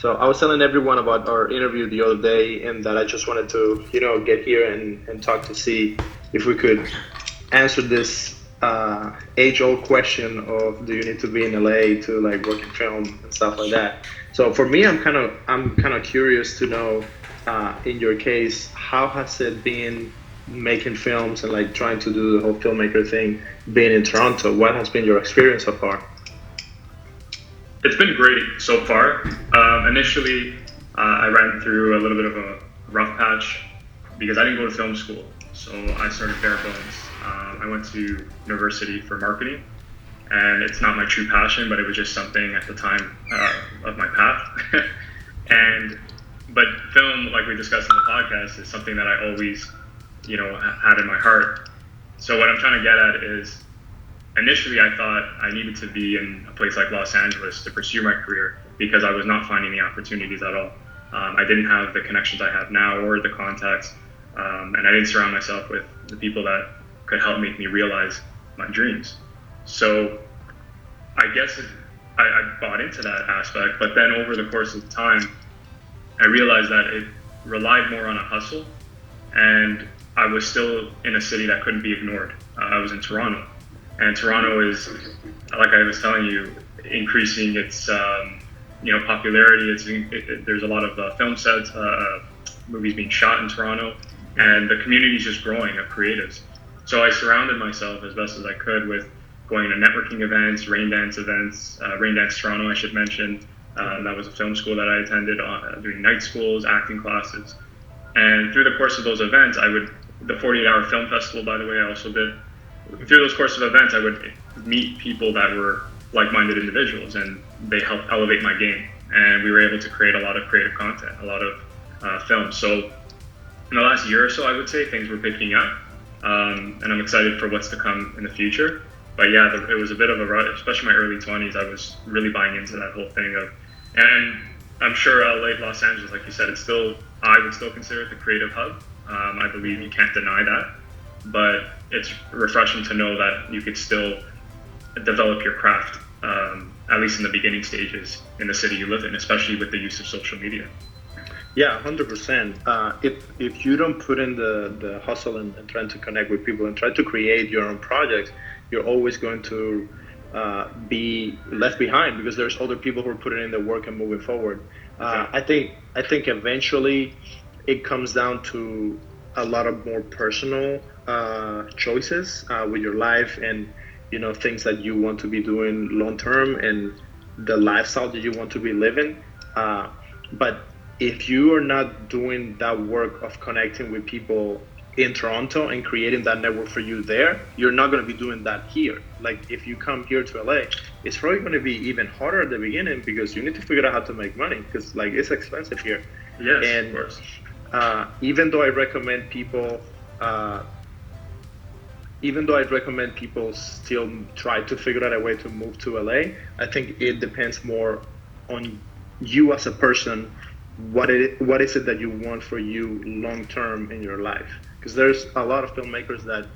So I was telling everyone about our interview the other day, and that I just wanted to, get here and talk to see if we could answer this age-old question of do you need to be in LA to like work in film and stuff like that. So for me, I'm kind of curious to know, in your case, how has it been making films and like trying to do the whole filmmaker thing, being in Toronto? What has been your experience so far? It's been great so far. Initially, I ran through a little bit of a rough patch because I didn't go to film school. So I started bare bones. I went to university for marketing, and it's not my true passion, but it was just something at the time of my path. and but film, like we discussed in the podcast, is something that I always, had in my heart. So what I'm trying to get at is initially I thought I needed to be in a place like Los Angeles to pursue my career because I was not finding the opportunities at all. I didn't have the connections I have now or the contacts, and I didn't surround myself with the people that could help make me realize my dreams. So I guess I bought into that aspect, but then over the course of time, I realized that it relied more on a hustle, and I was still in a city that couldn't be ignored. I was in Toronto, and Toronto is, like I was telling you, increasing its popularity. There's a lot of film sets, movies being shot in Toronto, and the community is just growing of creatives. So I surrounded myself as best as I could with going to networking events, Rain Dance Toronto, I should mention. That was a film school that I attended, doing night schools, acting classes. And through the course of those events, the 48-hour film festival, by the way, I also did. Through those course of events, I would meet people that were like-minded individuals, and they helped elevate my game. And we were able to create a lot of creative content, a lot of films. So in the last year or so, I would say things were picking up, and I'm excited for what's to come in the future. But yeah, it was a bit of a rush, especially my early 20s. I was really buying into that whole thing and I'm sure LA, Los Angeles, like you said, I would still consider it the creative hub. I believe you can't deny that, but it's refreshing to know that you could still develop your craft, at least in the beginning stages in the city you live in, especially with the use of social media. Yeah, 100%. If you don't put in the hustle and trying to connect with people and try to create your own projects, you're always going to be left behind because there's other people who are putting in the work and moving forward. I think eventually it comes down to a lot of more personal choices with your life, and things that you want to be doing long term, and the lifestyle that you want to be living. But if you are not doing that work of connecting with people in Toronto and creating that network for you there, you're not going to be doing that here. Like if you come here to LA, it's probably going to be even harder at the beginning because you need to figure out how to make money because like it's expensive here. Yes, And of course. even though I recommend people, uh, even though I recommend people still try to figure out a way to move to LA, I think it depends more on you as a person. What is it that you want for you long term in your life? Because there's a lot of filmmakers that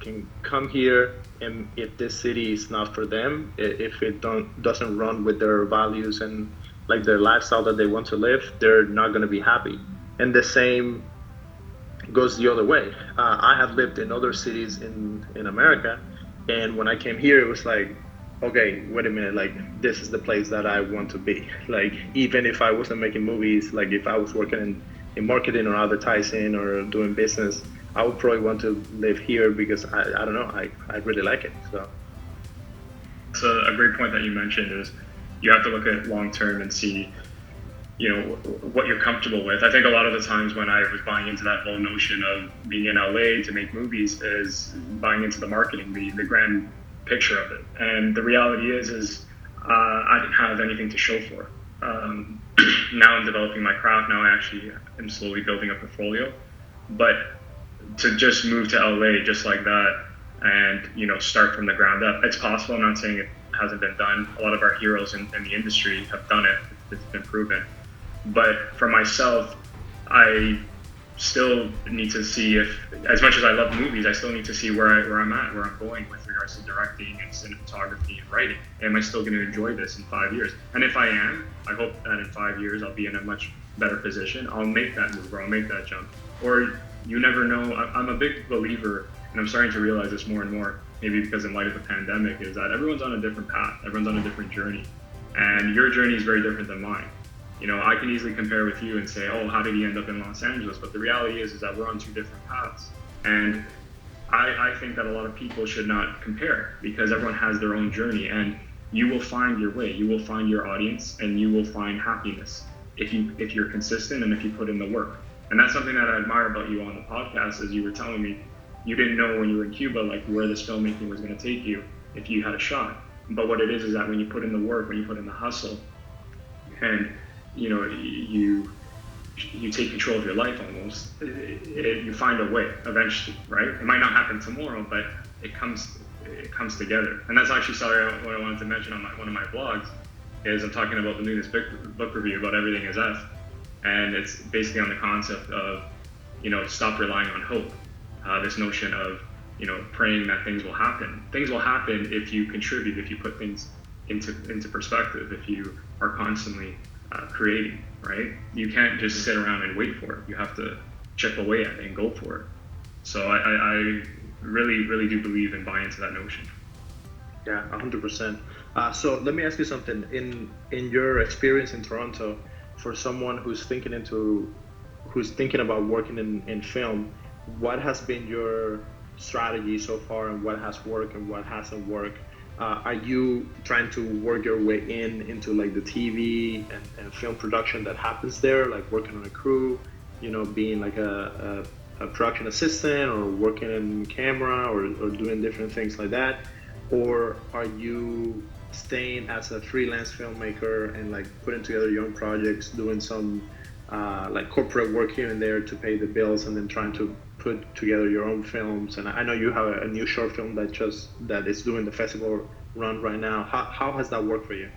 can come here, and if this city is not for them, if it doesn't run with their values and like their lifestyle that they want to live, they're not going to be happy. And the same goes the other way. I have lived in other cities in America, and when I came here, it was like, okay, wait a minute, like this is the place that I want to be. Like even if I wasn't making movies, like if I was working in marketing or advertising or doing business, I would probably want to live here because I don't know, I really like it. So So a great point that you mentioned is you have to look at long term and see, what you're comfortable with. I think a lot of the times when I was buying into that whole notion of being in LA to make movies is buying into the marketing, the grand picture of it. And the reality is I didn't have anything to show for. Now I'm developing my craft. Now I actually am slowly building a portfolio. But to just move to LA just like that and start from the ground up, it's possible. I'm not saying it hasn't been done. A lot of our heroes in the industry have done it. It's been proven. But for myself, I still need to see if, as much as I love movies, I still need to see where I'm at, where I'm going with regards to directing and cinematography and writing. Am I still going to enjoy this in 5 years? And if I am, I hope that in 5 years I'll be in a much better position. I'll make that move, or I'll make that jump. Or you never know. I'm a big believer, and I'm starting to realize this more and more, maybe because in light of the pandemic, is that everyone's on a different path. Everyone's on a different journey. And your journey is very different than mine. You know, I can easily compare with you and say, oh, how did he end up in Los Angeles? But the reality is that we're on two different paths. And I think that a lot of people should not compare, because everyone has their own journey, and you will find your way, you will find your audience, and you will find happiness if you're consistent and if you put in the work. And that's something that I admire about you on the podcast, as you were telling me, you didn't know when you were in Cuba, like where this filmmaking was going to take you if you had a shot. But what it is that when you put in the work, when you put in the hustle, and you know, you take control of your life almost, you find a way eventually, right? It might not happen tomorrow, but it comes together. And that's actually, what I wanted to mention on one of my blogs, is I'm talking about the newest book review about Everything Is F. And it's basically on the concept of, you know, stop relying on hope. This notion of, you know, praying that things will happen. Things will happen if you contribute, if you put things into perspective, if you are constantly creating, right? You can't just sit around and wait for it. You have to chip away at it and go for it. So I really, really do believe and buy into that notion. Yeah, 100%. So let me ask you something. In your experience in Toronto, for someone who's thinking about working in film, what has been your strategy so far, and what has worked and what hasn't worked? Are you trying to work your way into like the TV and film production that happens there, like working on a crew, you know, being like a production assistant, or working in camera, or doing different things like that? Or are you staying as a freelance filmmaker and like putting together your own projects, doing some like corporate work here and there to pay the bills, and then trying to put together your own films? And I know you have a new short film that is doing the festival run right now. How has that worked for you?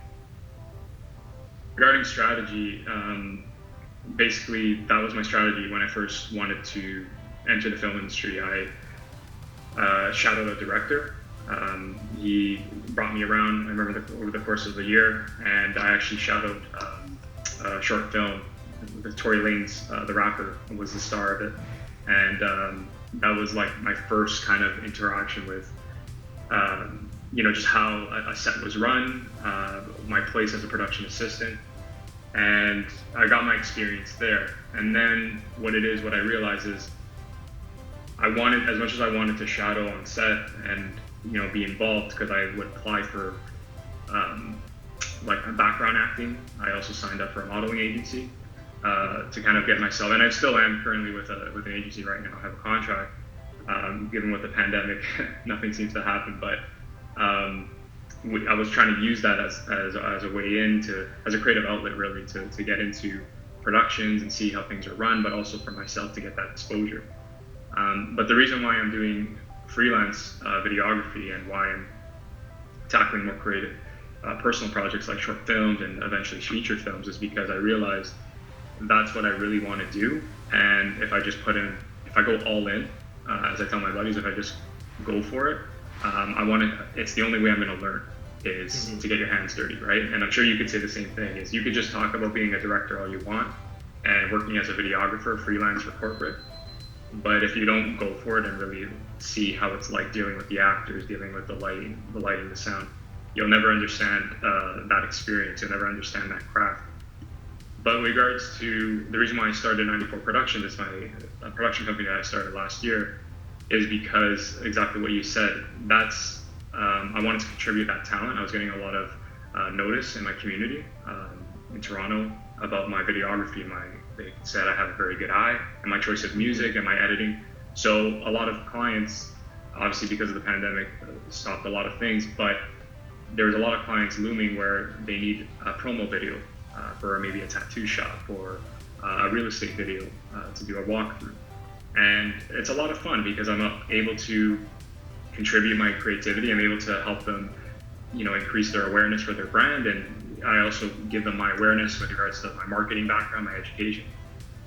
Regarding strategy, basically that was my strategy when I first wanted to enter the film industry. I shadowed a director. He brought me around, I remember, over the course of the year, and I actually shadowed a short film with Tory Lanez, the rapper, was the star of it. And that was like my first kind of interaction with, you know, just how a set was run, my place as a production assistant. And I got my experience there. And then what I realized is, as much as I wanted to shadow on set and, you know, be involved, because I would apply for like background acting. I also signed up for a modeling agency to kind of get myself, and I still am currently with an agency right now. I have a contract. Given with the pandemic, nothing seems to happen, but I was trying to use that as a way as a creative outlet, really, to get into productions and see how things are run, but also for myself to get that exposure. But the reason why I'm doing freelance videography and why I'm tackling more creative personal projects like short films and eventually feature films is because I realized that's what I really want to do. And if I go all in, as I tell my buddies, if I just go for it, it's the only way I'm going to learn is to get your hands dirty, right? And I'm sure you could say the same thing, is you could just talk about being a director all you want and working as a videographer, freelance or corporate. But if you don't go for it and really see how it's like dealing with the actors, dealing with the lighting, the sound, you'll never understand that experience. You'll never understand that craft. But in regards to the reason why I started 94 Productions, it's a production company that I started last year, is because exactly what you said. That's I wanted to contribute that talent. I was getting a lot of notice in my community in Toronto about my videography. They said I have a very good eye, and my choice of music and my editing. So a lot of clients, obviously because of the pandemic, stopped a lot of things, but there's a lot of clients looming where they need a promo video for maybe a tattoo shop or a real estate video to do a walkthrough. And it's a lot of fun because I'm able to contribute my creativity. I'm able to help them, increase their awareness for their brand. And I also give them my awareness with regards to my marketing background, my education.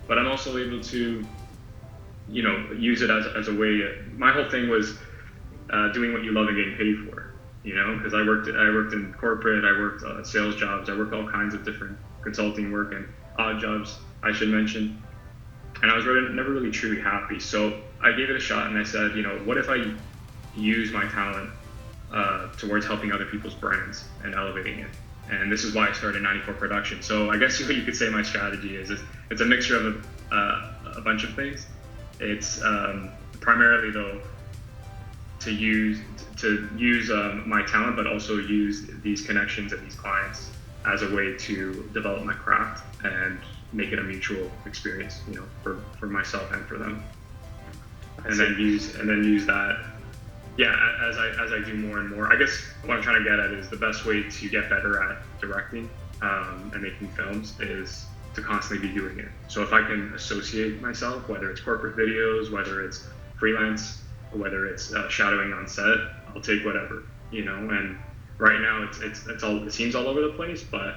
But I'm also able to use it as a way. My whole thing was doing what you love and getting paid for. Because I worked in corporate, I worked sales jobs, I worked all kinds of different consulting work and odd jobs, I should mention. And I was never really truly happy. So I gave it a shot, and I said, what if I use my talent towards helping other people's brands and elevating it? And this is why I started 94 Production. So I guess what you could say my strategy is it's a mixture of a bunch of things. It's primarily though to use my talent, but also use these connections and these clients as a way to develop my craft and make it a mutual experience, for myself and for them. And then use that. Yeah, as I do more and more. I guess what I'm trying to get at is the best way to get better at directing and making films is to constantly be doing it. So if I can associate myself, whether it's corporate videos, whether it's freelance, or whether it's shadowing on set, I'll take whatever, And right now it seems all over the place, but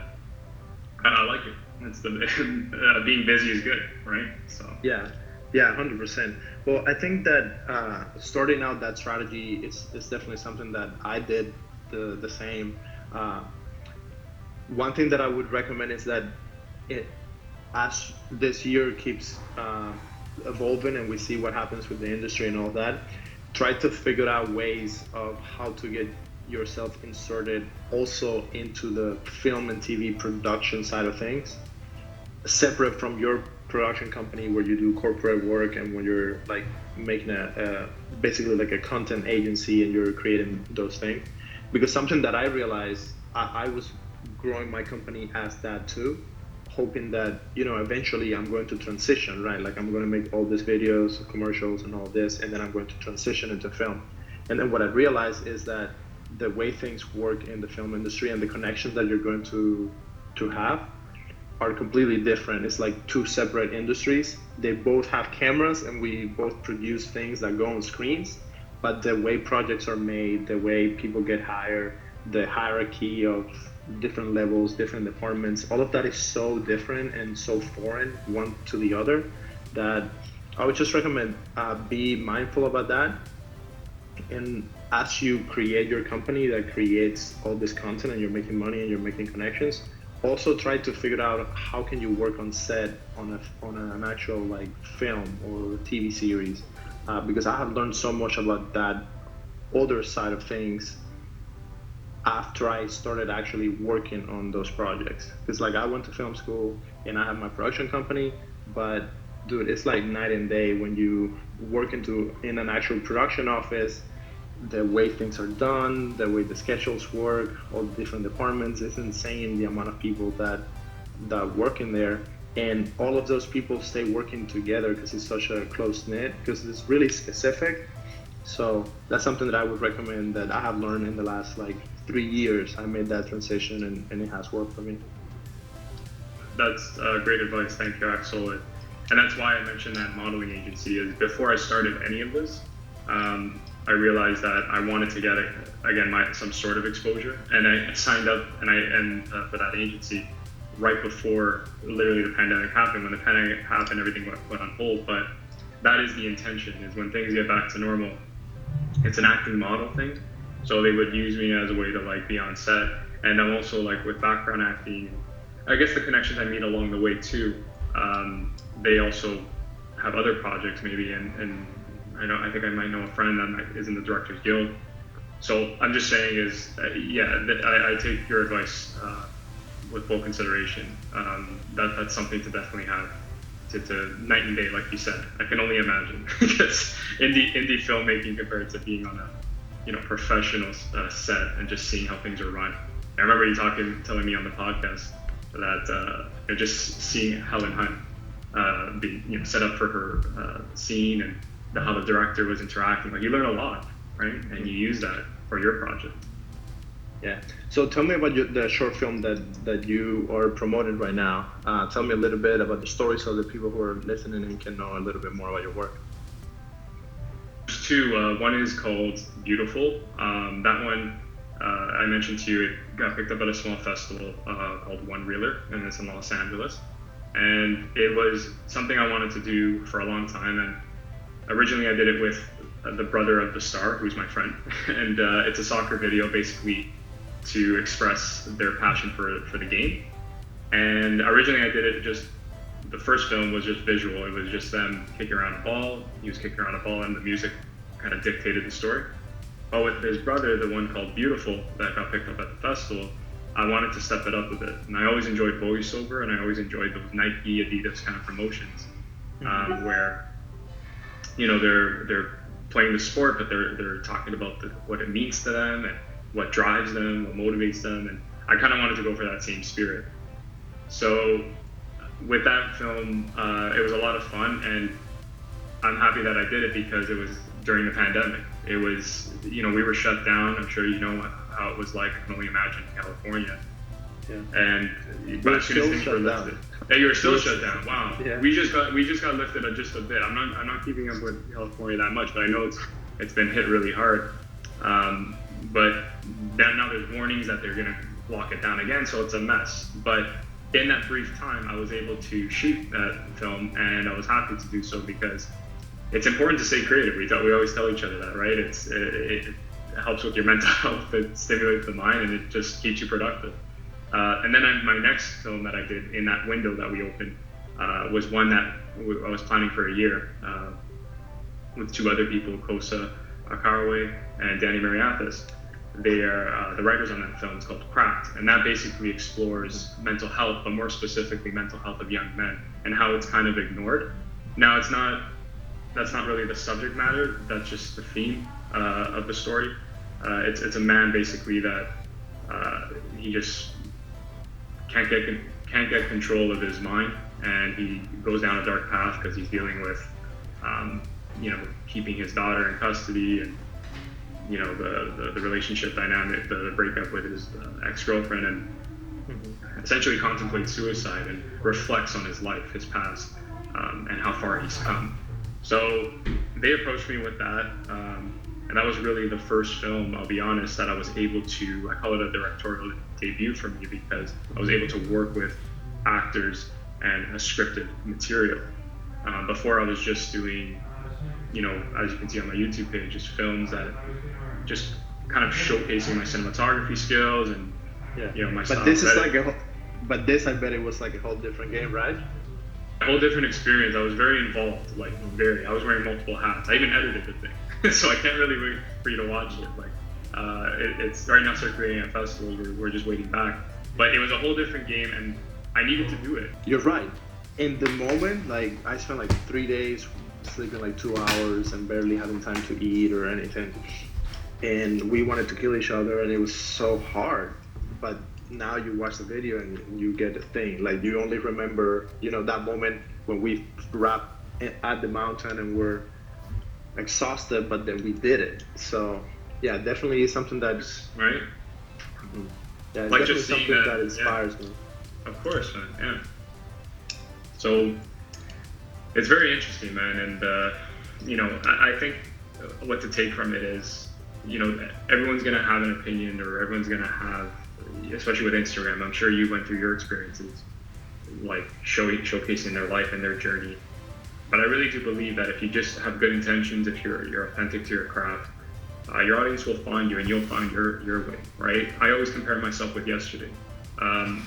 I like it. It's being busy is good, right? So Yeah, 100%. Well, I think that starting out that strategy is definitely something that I did the same. One thing that I would recommend is that as this year keeps evolving and we see what happens with the industry and all that, try to figure out ways of how to get yourself inserted also into the film and TV production side of things, separate from your production company where you do corporate work and when you're like making basically like a content agency and you're creating those things. Because something that I realized, I was growing my company as that too, hoping that eventually I'm going to transition, right? Like I'm going to make all these videos, commercials and all this, and then I'm going to transition into film. And then what I realized is that the way things work in the film industry and the connections that you're going to have are completely different. It's like two separate industries. They both have cameras and we both produce things that go on screens, but the way projects are made, the way people get hired, the hierarchy of different levels, different departments, all of that is so different and so foreign one to the other that I would just recommend be mindful about that. And as you create your company that creates all this content and you're making money and you're making connections, also try to figure out how can you work on set on an actual like film or TV series, because I have learned so much about that other side of things after I started actually working on those projects. Because like I went to film school and I have my production company, but dude, it's like night and day when you work in an actual production office. The way things are done, the way the schedules work, all the different departments, it's insane the amount of people that work in there. And all of those people stay working together because it's such a close knit, because it's really specific. So that's something that I would recommend that I have learned in the last like 3 years. I made that transition and it has worked for me. that's great advice. Thank you, Axel. And that's why I mentioned that modeling agency. Is before I started any of this, I realized that I wanted to get some sort of exposure, and I signed up for that agency right before literally the pandemic happened. When the pandemic happened, everything went on hold. But that is the intention: is when things get back to normal, it's an acting model thing. So they would use me as a way to like be on set, and I'm also like with background acting. I guess the connections I meet along the way too. They also have other projects maybe, and I think I might know a friend that is in the Directors Guild. So I'm just saying I take your advice with full consideration. That's something to definitely have to night and day, like you said. I can only imagine because indie filmmaking compared to being on a professional set and just seeing how things are run. I remember you telling me on the podcast that just seeing Helen Hunt be set up for her scene and how the director was interacting. Like you learn a lot, right? And you use that for your project. Yeah. So tell me about the short film that you are promoting right now. Tell me a little bit about the story so that people who are listening in can know a little bit more about your work. There's two. One is called Beautiful. That one I mentioned to you. It got picked up at a small festival called One Reeler, and it's in Los Angeles. And it was something I wanted to do for a long time. And Originally, I did it with the brother of the star, who's my friend, and it's a soccer video basically to express their passion for the game. And originally, I did it just. The first film was just visual. It was just them kicking around a ball. He was kicking around a ball, and the music kind of dictated the story. But with his brother, the one called Beautiful that got picked up at the festival, I wanted to step it up a bit. And I always enjoyed voiceover, and I always enjoyed those Nike, Adidas kind of promotions, where they're playing the sport, but they're talking about what it means to them and what drives them, what motivates them, and I kind of wanted to go for that same spirit. So with that film, it was a lot of fun, and I'm happy that I did it because it was during the pandemic. It was, we were shut down. I'm sure you know how it was like. I can only imagine California. Yeah. And We're still shut down. Yeah, you were still shut down. Wow. Yeah. We just got lifted just a bit. I'm not keeping up with California that much, but I know it's been hit really hard. But now there's warnings that they're gonna lock it down again, so it's a mess. But in that brief time, I was able to shoot that film, and I was happy to do so because it's important to stay creative. We always tell each other that, right? It helps with your mental health, it stimulates the mind, and it just keeps you productive. And then my next film that I did in that window that we opened was one that I was planning for a year with two other people, Kosa Akaraway and Danny Mariathis. They are the writers on that film. It's called Cracked, and that basically explores mental health, but more specifically mental health of young men and how it's kind of ignored. Now, that's not really the subject matter. That's just the theme of the story. It's a man basically that he just can't get control of his mind, and he goes down a dark path because he's dealing with keeping his daughter in custody, and the relationship dynamic, the breakup with his ex-girlfriend, and essentially contemplates suicide and reflects on his life, his past, and how far he's come. So they approached me with that, and that was really the first film, I'll be honest, that I was able to, I call it a directorial debut for me, because I was able to work with actors and a scripted material. Before I was just doing, as you can see on my YouTube page, just films that just kind of showcasing my cinematography skills and my style. But this is but this, I bet it was like a whole different game, right? A whole different experience. I was very involved, I was wearing multiple hats. I even edited the thing, so I can't really wait for you to watch it. It's right now circulating at festivals. We're just waiting back, but it was a whole different game, and I needed to do it. You're right. In the moment, I spent 3 days sleeping 2 hours and barely having time to eat or anything, and we wanted to kill each other, and it was so hard. But now you watch the video and you get the thing. You only remember that moment when we wrapped at the mountain and we're exhausted, but then we did it. So yeah, definitely something that's right. Yeah, it's definitely just something that inspires me. Of course, man. Yeah. So it's very interesting, man, and I think what to take from it is, everyone's gonna have an opinion, or everyone's gonna have, especially with Instagram. I'm sure you went through your experiences, showcasing their life and their journey. But I really do believe that if you just have good intentions, if you're authentic to your craft, your audience will find you, and you'll find your way, right? I always compare myself with yesterday. I'll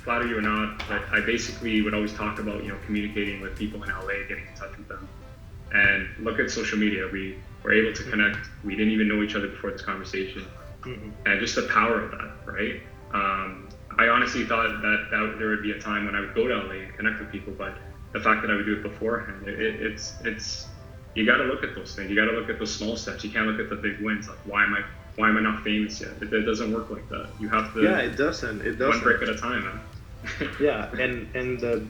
flatter you or not, but I basically would always talk about, communicating with people in LA, getting in touch with them. And look at social media. We were able to connect. We didn't even know each other before this conversation. And just the power of that, right? I honestly thought that there would be a time when I would go to LA and connect with people, but the fact that I would do it beforehand, it's you got to look at those things. You got to look at the small steps. You can't look at the big wins. Why am I not famous yet? It doesn't work like that. You have to. Yeah, it doesn't. One brick at a time, man. Yeah, and the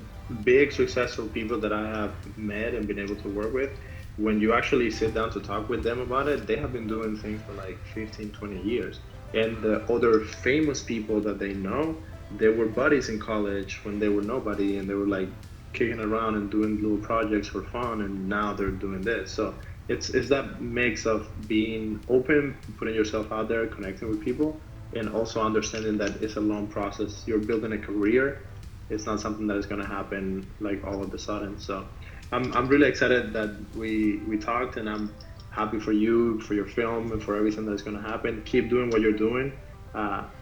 big successful people that I have met and been able to work with, when you actually sit down to talk with them about it, they have been doing things for 15, 20 years. And the other famous people that they know, they were buddies in college when they were nobody, and they were kicking around and doing little projects for fun, and now they're doing this. So it's that mix of being open, putting yourself out there, connecting with people, and also understanding that it's a long process. You're building a career, It's not something that is going to happen like all of a sudden. So I'm really excited that we talked, and I'm happy for you, for your film, and for everything that's going to happen. Keep doing what you're doing.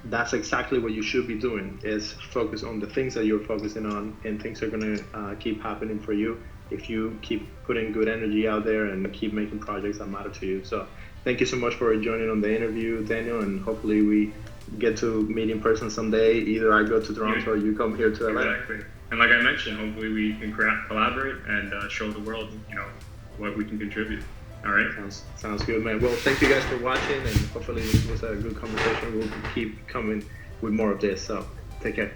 That's exactly what you should be doing, is focus on the things that you're focusing on, and things are going to keep happening for you if you keep putting good energy out there and keep making projects that matter to you. So thank you so much for joining on the interview, Daniel, and hopefully we get to meet in person someday. Either I go to Toronto or you come here to LA. Exactly. And like I mentioned, hopefully we can collaborate and show the world, what we can contribute. All right. Sounds good, man. Well, thank you guys for watching, and hopefully this was a good conversation. We'll keep coming with more of this. So take care.